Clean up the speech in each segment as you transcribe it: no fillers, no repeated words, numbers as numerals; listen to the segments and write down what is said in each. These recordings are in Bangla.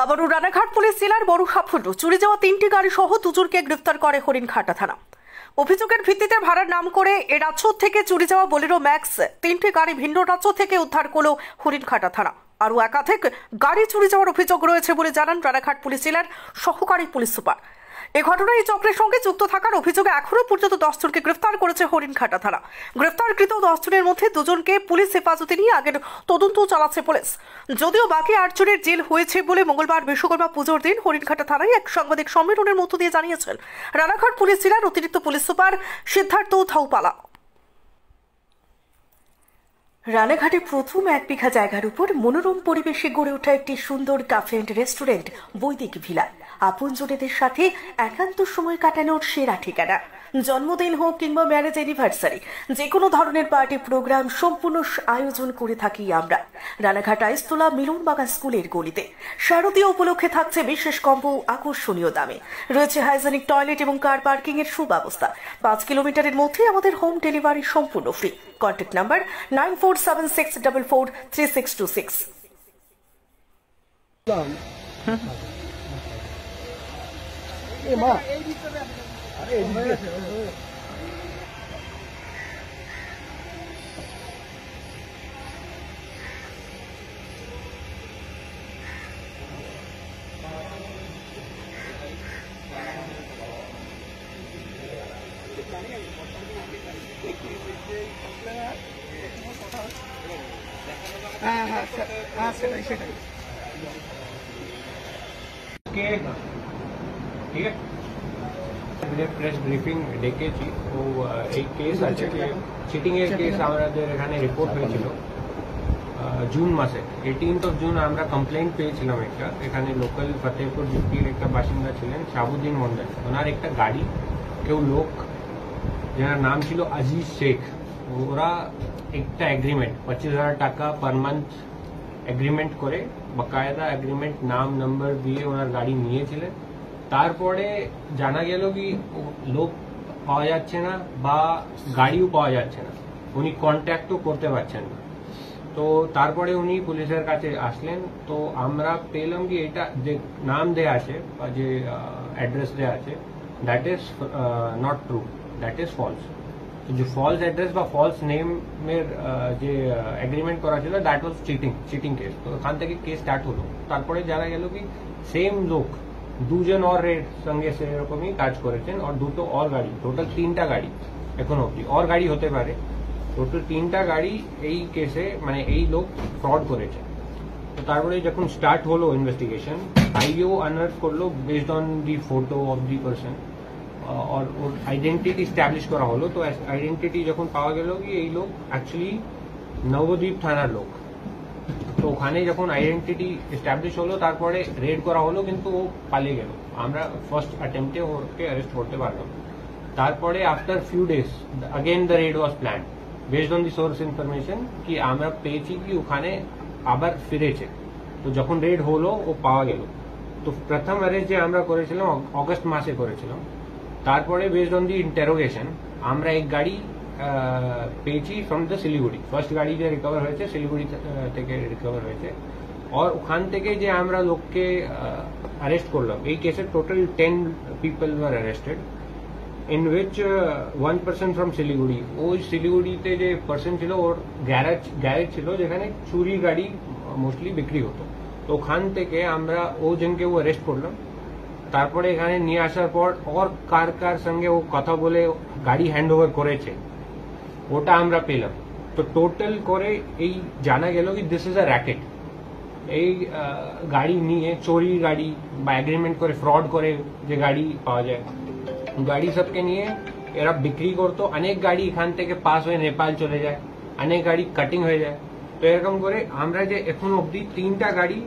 আবারও রানাঘাট পুলিশ জেলার বড় সাফল্য, চুরি যাওয়া 3টি গাড়ি সহ দুজনকে গ্রেফতার করে হরিণঘাটা থানা। অভিযোগের ভিত্তিতে ভাড়ার নাম করে এ রাজ্য থেকে চুরি যাওয়া বোলেরো ম্যাক্স 3টি গাড়ি ভিন্ন রাজ্য থেকে উদ্ধার করল হরিণঘাটা থানা। আরও একাধিক গাড়ি চুরি যাওয়ার অভিযোগ রয়েছে বলে জানান রানাঘাট পুলিশ জেলার সহকারী পুলিশ সুপার। এ ঘটনায় এই চক্রের সঙ্গে যুক্ত থাকার অভিযোগে এখনো পর্যন্ত 10 জনকে গ্রেফতার করেছে হরিণঘাটা থানা। গ্রেফতারকৃত 10 জনের মধ্যে 2 জনকে পুলিশ হেফাজতে নিয়ে আগের তদন্ত চালাচ্ছে পুলিশ। যদিও বাকি 8 জনের জেল হয়েছে বলে মঙ্গলবার বিশ্বকর্মা পুজোর দিন হরিণঘাটা থানায় এক সাংবাদিক সম্মেলনের মধ্য দিয়ে জানিয়েছেন রানাঘাট পুলিশ জেলার অতিরিক্ত পুলিশ সুপার সিদ্ধার্থ থাউপালা। রানাঘাটে প্রথম 1 বিঘা জায়গার উপর মনোরম পরিবেশে গড়ে ওঠা একটি সুন্দর ক্যাফে অ্যান্ড রেস্টুরেন্ট বৈদিক ভিলা, আপনজনেদের সাথে একান্ত সময় কাটানোর সেরা ঠিকানা। জন্মদিন হোক কিংবা ম্যারেজ অ্যানিভার্সারি, যে কোনো ধরনের পার্টি প্রোগ্রাম সম্পূর্ণ আয়োজন করে থাকি আমরা রানাঘাট আইস্তলা মিলনবাগান স্কুলের গলিতে। শারদীয় উপলক্ষে থাকছে বিশেষ কম্বো আকর্ষণীয় দামে, রয়েছে হাইজেনিক টয়লেট এবং কার পার্কিং এর সুব্যবস্থা। 5 কিলোমিটারের মধ্যে আমাদের হোম ডেলিভারি সম্পূর্ণ ফ্রি। Contact number 9476443626। সেটাই ঠিক আছে। প্রেস ব্রিফিং ডেকেছি। তো এই কেস আছে যে চিটিং এর কেস আমাদের এখানে রিপোর্ট হয়েছিল জুন মাসে। 18 জুন আমরা কমপ্লেন্ট পেয়েছিলাম একটা, এখানে লোকাল ফতেহপুর ডিস্ট্রিক্টের একটা বাসিন্দা ছিলেন শাহাবুদ্দিন মন্ডল। ওনার একটা গাড়ি কেউ লোক যার নাম ছিল আজিজ শেখ, ওরা একটা এগ্রিমেন্ট 25,000 টাকা পার মান্থ এগ্রিমেন্ট করে বাকায়দা এগ্রিমেন্ট নাম নম্বর দিয়ে ওনার গাড়ি নিয়েছিলেন। তারপরে জানা গেল কি লোক পাওয়া যাচ্ছে না বা গাড়িও পাওয়া যাচ্ছে না, উনি কন্ট্যাক্টও করতে পারছেন না। তো তারপরে উনি পুলিশের কাছে আসলেন। তো আমরা পেলাম কি এটা যে নাম দেয়া আছে বা যে অ্যাড্রেস দেয়া আছে that is not true, that is false. যে ফলস অ্যাড্রেস বা ফলস নেমের যে এগ্রিমেন্ট করা ছিল দ্যাট ওয়াজ চিটিং কেস। তো ওখান থেকে কেস স্টার্ট হলো। তারপরে জানা গেল কি সেম লোক 2 জন और সঙ্গে সেরকমই কাজ করেছেন, আর 2টো और গাড়ি, টোটাল 3টা গাড়ি এখন অব্দি, और গাড়ি হতে পারে। টোটাল 3টা গাড়ি এই কেসে মানে এই লোক ফ্রড করেছে। তো তারপরে যখন স্টার্ট হলো ইনভেস্টিগেশন, আইও আনার্স করলো based on the photo of the person, और ওর আইডেন্টিটি স্ট্যাবলিশ করা হলো। তো আইডেন্টিটি যখন পাওয়া গেল কি এই লোক অ্যাকচুয়ালি নবদ্বীপ থানার লোক। তো ওখানে যখন আইডেন্টিটি এস্টাবলিশ হলো তারপরে রেড করা হলো, কিন্তু ও পালিয়ে গেল। আমরা ফার্স্ট অ্যাটেম্পটে ওকে অ্যারেস্ট করতে পারলাম। তারপরে after few days again the red was planned based on the source information কি আমরা পেয়েছি কি ওখানে আবার ফিরেছে। তো যখন রেড হলো ও পাওয়া গেল। তো প্রথম অ্যারেস্ট যে আমরা করেছিলাম অগস্ট মাসে করেছিলাম। তারপরে বেসড অন দি ইন্টারোগেশন আমরা এক গাড়ি পেয়েছি ফ্রম দ্য শিলিগুড়ি। ফার্স্ট গাড়ি যে রিকভার হয়েছে শিলিগুড়ি থেকে রিকভার হয়েছে। আর ওখান থেকে যে আমরা লোককে অ্যারেস্ট করলাম, এই কেসে total 10 people were arrested, in which 1 person from Siliguri. ওই শিলিগুড়িতে যে পার্সন ছিল ওর গ্যারেজ ছিল যেখানে চুরি গাড়ি মোস্টলি বিক্রি হতো। তো ওখান থেকে আমরা ও জনকে অ্যারেস্ট করলাম। তারপরে এখানে নিয়ে আসার পর और কার সঙ্গে ও কথা বলে গাড়ি হ্যান্ড ওভার করেছে ওটা আমরা পেলাম। তো টোটাল করে এই জানা গেল কি দিস ইজ আ র্যাকেট। এই গাড়ি নিয়ে চোরি গাড়ি বা এগ্রিমেন্ট করে ফ্রড করে যে গাড়ি পাওয়া যায় গাড়ি সবকে নিয়ে এরা বিক্রি করতো। অনেক গাড়ি এখান থেকে পাস হয়ে নেপাল চলে যায়, অনেক গাড়ি কাটিং হয়ে যায়। তো এরকম করে আমরা যে এখন অব্দি 3টা গাড়ি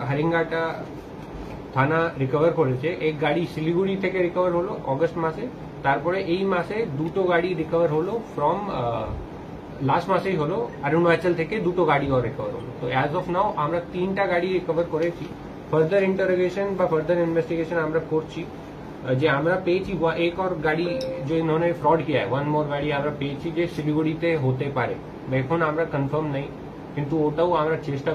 হরিণঘাটা থানা রিকভার করেছে। এক গাড়ি শিলিগুড়ি থেকে রিকভার হলো অগস্ট মাসে। তারপরে এই মাসে 2টো গাড়ি রিকভার হলো ফ্রম লাস্ট মাসেই হলো অরুণাচল থেকে 2টো গাড়ি और রিকভার হলো। তো অ্যাজ অফ নাও আমরা 3টা গাড়ি রিকভার করেছি। ফার্দার ইন্টারোগেশন বা ফার্দার ইনভেস্টিগেশন আমরা করছি। যে আমরা পেয়েছি এক और গাড়ি जो इन्होंने फ्रॉड किया है, 1 मोर গাড়ি আমরা পেয়েছি যে শিলিগুড়িতে হতে পারে। এখন আমরা কনফার্ম নেই, কিন্তু ওটাও আমরা চেষ্টা